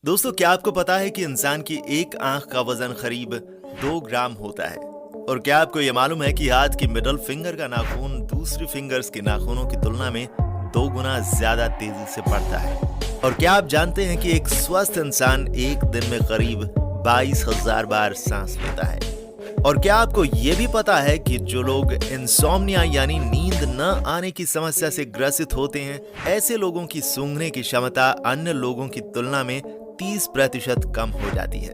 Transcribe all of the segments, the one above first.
दोस्तों, क्या आपको पता है कि इंसान की एक आंख का वजन करीब 2 ग्राम होता है। और क्या आपको ये मालूम है कि हाथ की मिडल फिंगर का नाखून दूसरी फिंगर्स के नाखूनों की तुलना में 2 गुना ज्यादा तेजी से बढ़ता है। और क्या आप जानते हैं कि एक स्वस्थ इंसान एक दिन में करीब 22,000 बार सांस लेता है। और क्या आपको ये भी पता है कि जो लोग इंसोम्निया यानी नींद न आने की समस्या से ग्रसित होते हैं, ऐसे लोगों की सूंघने की क्षमता अन्य लोगों की तुलना में 30% कम हो जाती है।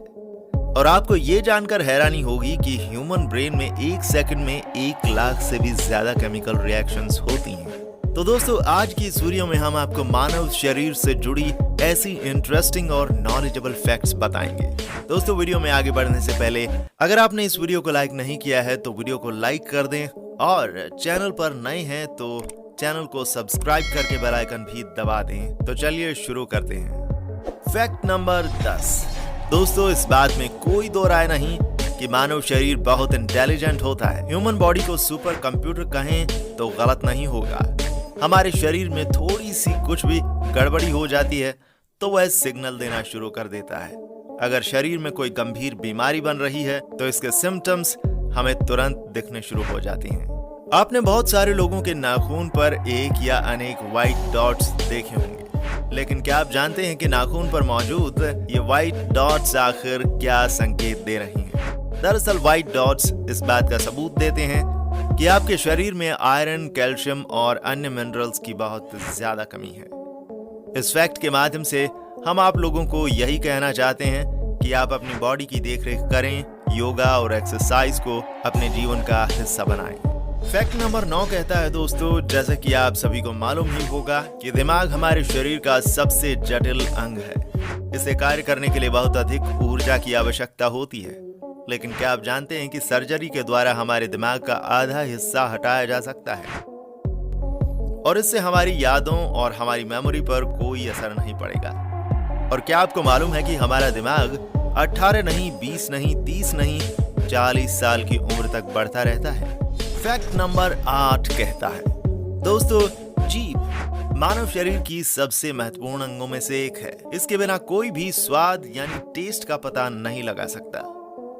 और आपको ये जानकर हैरानी होगी कि ह्यूमन ब्रेन में 1 सेकंड में 1 लाख से भी ज्यादा केमिकल रिएक्शंस होती हैं। तो दोस्तों, आज की इस वीडियो में हम आपको मानव शरीर से जुड़ी ऐसी इंटरेस्टिंग और नॉलेजेबल फैक्ट्स बताएंगे। दोस्तों, वीडियो में आगे बढ़ने से पहले अगर आपने इस वीडियो को लाइक नहीं किया है तो वीडियो को लाइक कर दें, और चैनल पर नए हैं तो चैनल को सब्सक्राइब करके बेल आइकन भी दबा दें। तो चलिए शुरू करते हैं। Fact number 10। दोस्तों, इस बात में कोई दो राय नहीं कि मानव शरीर बहुत इंटेलिजेंट होता है। ह्यूमन बॉडी को सुपर कंप्यूटर कहें तो गलत नहीं होगा। हमारे शरीर में थोड़ी सी कुछ भी गड़बड़ी हो जाती है तो वह सिग्नल देना शुरू कर देता है। अगर शरीर में कोई गंभीर बीमारी बन रही है तो इसके सिम्टम्स हमें तुरंत दिखने शुरू हो जाती हैं। आपने बहुत सारे लोगों के नाखून पर एक या अनेक व्हाइट डॉट्स देखे होंगे, लेकिन क्या आप जानते हैं कि नाखून पर मौजूद ये व्हाइट डॉट्स आखिर क्या संकेत दे रही हैं? दरअसल व्हाइट डॉट्स इस बात का सबूत देते हैं कि आपके शरीर में आयरन, कैल्शियम और अन्य मिनरल्स की बहुत ज्यादा कमी है। इस फैक्ट के माध्यम से हम आप लोगों को यही कहना चाहते हैं कि आप अपनी बॉडी की देखरेख करें, योगा और एक्सरसाइज को अपने जीवन का हिस्सा बनाएं। फैक्ट नंबर 9 कहता है दोस्तों, जैसा कि आप सभी को मालूम ही होगा कि दिमाग हमारे शरीर का सबसे जटिल अंग है। इसे कार्य करने के लिए बहुत अधिक ऊर्जा की आवश्यकता होती है। लेकिन क्या आप जानते हैं कि सर्जरी के द्वारा हमारे दिमाग का आधा हिस्सा हटाया जा सकता है और इससे हमारी यादों और हमारी मेमोरी पर कोई असर नहीं पड़ेगा। और क्या आपको मालूम है कि हमारा दिमाग 18 नहीं, 20 नहीं, 30 नहीं, 40 साल की उम्र तक बढ़ता रहता है। फैक्ट नंबर 8 कहता है दोस्तों, जीभ मानव शरीर की सबसे महत्वपूर्ण अंगों में से एक है। इसके बिना कोई भी स्वाद यानी टेस्ट का पता नहीं लगा सकता।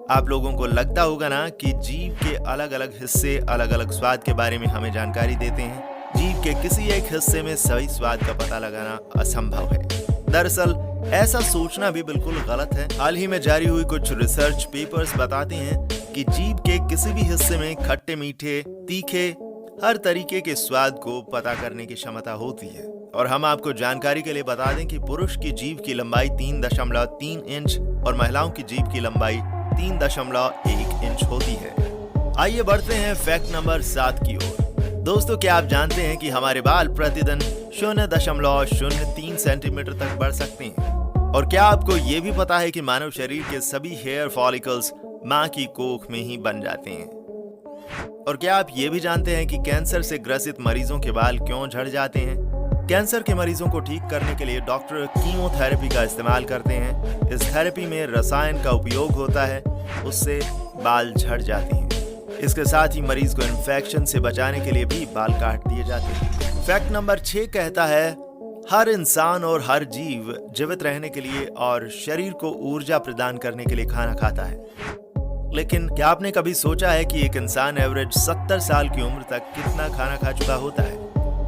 आप लोगों को लगता होगा ना कि जीभ के अलग अलग हिस्से अलग अलग स्वाद के बारे में हमें जानकारी देते हैं। जीभ के किसी एक हिस्से में सही स्वाद का पता लगाना असंभव है। दरअसल ऐसा सोचना भी बिल्कुल गलत है। हाल ही में जारी हुई कुछ रिसर्च पेपर्स बताते हैं कि जीभ के किसी भी हिस्से में खट्टे, मीठे, तीखे हर तरीके के स्वाद को पता करने की क्षमता होती है। और हम आपको जानकारी के लिए बता दें कि पुरुष की जीभ की लंबाई 3.3 इंच और महिलाओं की जीभ की लंबाई 3.1 इंच होती है। आइए बढ़ते हैं फैक्ट नंबर 7 की ओर। दोस्तों, क्या आप जानते हैं कि हमारे बाल प्रतिदिन 0.03 सेंटीमीटर तक बढ़ सकते हैं? और क्या आपको ये भी पता है कि मानव शरीर के सभी हेयर फॉलिकल्स मां की कोख में ही बन जाते हैं? और क्या आप ये भी जानते हैं कि कैंसर से ग्रसित मरीजों के बाल क्यों झड़ जाते हैं? कैंसर के मरीजों को ठीक करने के लिए डॉक्टर कीमोथेरेपी का इस्तेमाल करते हैं। इस थेरेपी में रसायन का उपयोग होता है, उससे बाल झड़ जाते हैं। इसके साथ ही मरीज को इन्फेक्शन से बचाने के लिए भी बाल काट दिए जाते हैं। फैक्ट नंबर 6 कहता है हर इंसान और हर जीव जीवित रहने के लिए और शरीर को ऊर्जा प्रदान करने के लिए खाना खाता है। लेकिन क्या आपने कभी सोचा है कि एक इंसान एवरेज 70 साल की उम्र तक कितना खाना खा चुका होता है?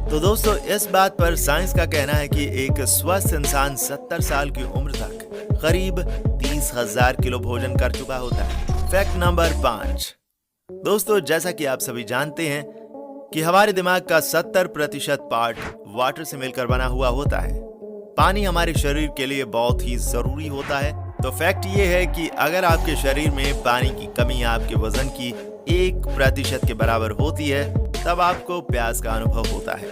तो दोस्तों, इस बात पर साइंस का कहना है कि एक स्वस्थ इंसान 70 साल की उम्र तक करीब 30,000 किलो भोजन कर चुका होता है। Fact number 5। दोस्तों, जैसा कि आप सभी जानते हैं कि हमारे दिमाग का 70% पार्ट वाटर से मिलकर बना हुआ होता है। पानी हमारे शरीर के लिए बहुत ही जरूरी होता है। तो फैक्ट ये है कि अगर आपके शरीर में पानी की कमी आपके वजन की 1% के बराबर होती है तब आपको प्यास का अनुभव होता है।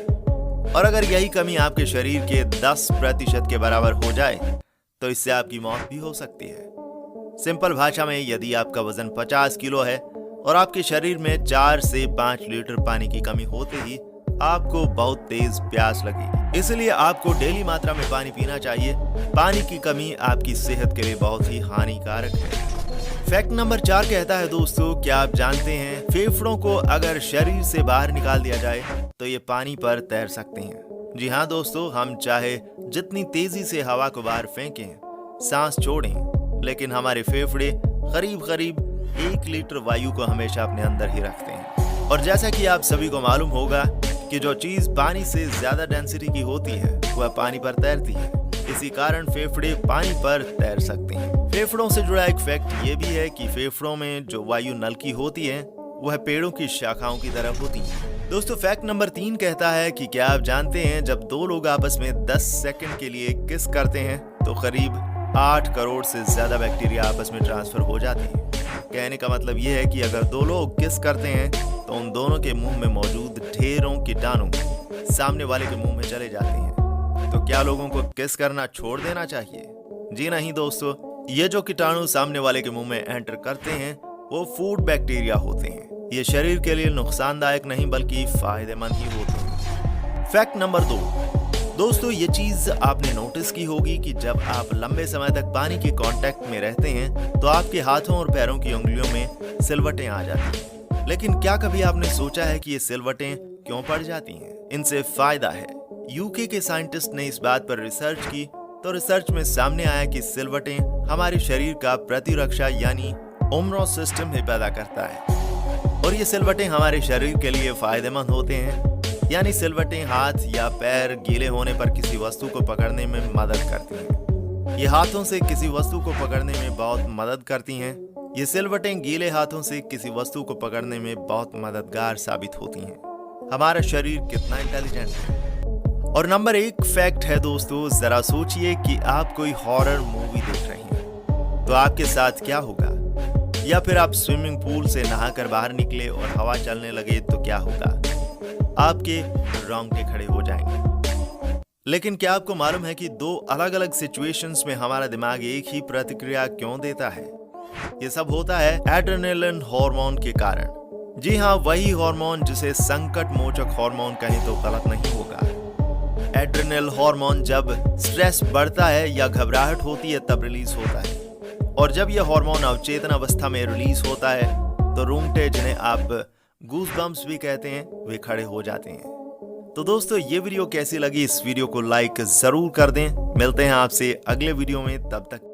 और अगर यही कमी आपके शरीर के 10% के बराबर हो जाए तो इससे आपकी मौत भी हो सकती है। सिंपल भाषा में, यदि आपका वजन 50 किलो है और आपके शरीर में 4 से 5 लीटर पानी की कमी होते ही आपको बहुत तेज प्यास लगेगी। इसलिए आपको डेली मात्रा में पानी पीना चाहिए। पानी की कमी आपकी सेहत के लिए बहुत ही हानिकारक है। फैक्ट नंबर 4 कहता है दोस्तों, क्या आप जानते हैं फेफड़ों को अगर शरीर से बाहर निकाल दिया जाए तो ये पानी पर तैर सकते हैं। जी हाँ दोस्तों, हम चाहे जितनी तेजी से हवा को बाहर फेंकें, सांस छोड़ें, लेकिन हमारे फेफड़े करीब करीब 1 लीटर वायु को हमेशा अपने अंदर ही रखते हैं। और जैसा कि आप सभी को मालूम होगा कि जो चीज पानी से ज्यादा डेंसिटी की होती है वह पानी पर तैरती है। इसी कारण फेफड़े पानी पर तैर सकते हैं। फेफड़ों से जुड़ा एक फैक्ट ये भी है कि फेफड़ों में जो वायु नलकी होती है वह पेड़ों की शाखाओं की तरह होती है। दोस्तों, फैक्ट नंबर 3 कहता है कि क्या आप जानते हैं जब 2 लोग आपस में 10 सेकंड के लिए किस करते हैं तो करीब 8 करोड़ से ज्यादा बैक्टीरिया आपस में ट्रांसफर हो जाते हैं। कहने का मतलब यह है कि अगर 2 लोग किस करते हैं तो उन दोनों के मुंह में मौजूद ढेरों कीटाणु सामने वाले के मुंह में चले जाते हैं। तो क्या लोगों को किस करना छोड़ देना चाहिए? जी नहीं दोस्तों, ये जो कीटाणु सामने वाले के मुंह में एंटर करते हैं वो फूड बैक्टीरिया होते हैं। ये शरीर के लिए नुकसानदायक नहीं बल्कि फायदेमंद ही होते हैं। फैक्ट नंबर 2, दोस्तों ये चीज आपने नोटिस की होगी कि जब आप लंबे समय तक पानी के कांटेक्ट में रहते हैं तो आपके हाथों और पैरों की उंगलियों में सिलवटें आ जाती हैं। लेकिन क्या कभी आपने सोचा है कि ये सिलवटें क्यों पड़ जाती हैं? इनसे फायदा है। यूके के साइंटिस्ट ने इस बात पर रिसर्च की तो रिसर्च में सामने आया कि सिलवटें हमारे शरीर का प्रतिरक्षा यानी इम्यून सिस्टम ही पैदा करता है और ये सिलवटें हमारे शरीर के लिए फायदेमंद होते हैं। यानी सिलवटें हाथ या पैर गीले होने पर किसी वस्तु को पकड़ने में मदद करती हैं। ये हाथों से किसी वस्तु को पकड़ने में बहुत मदद करती हैं। ये सिलवटें गीले हाथों से किसी वस्तु को पकड़ने में बहुत मददगार साबित होती हैं। हमारा शरीर कितना इंटेलिजेंट है। और नंबर 1 फैक्ट है दोस्तों, जरा सोचिए कि आप कोई हॉरर मूवी देख रहे हैं तो आपके साथ क्या होगा? या फिर आप स्विमिंग पूल से नहाकर बाहर निकले और हवा चलने लगे तो क्या होगा? आपके रोंगटे खड़े हो जाएंगे। लेकिन क्या आपको मालूम है कि 2 अलग अलग सिचुएशंस में हमारा दिमाग एक ही प्रतिक्रिया क्यों देता है? ये सब होता है एड्रेनलिन हार्मोन के कारण। जी हाँ, वही हार्मोन जिसे संकट मोचक हार्मोन कहें तो गलत नहीं होगा। एड्रेनल हार्मोन जब स्ट्रेस बढ़ता है या घबराहट होती है तब रिलीज होता है और जब यह हार्मोन अवचेतन अवस्था में रिलीज होता है तो रोंगटे, जिन्हें आप गूज़बम्प्स भी कहते हैं, वे खड़े हो जाते हैं। तो दोस्तों ये वीडियो कैसी लगी? इस वीडियो को लाइक जरूर कर दें। मिलते हैं आपसे अगले वीडियो में, तब तक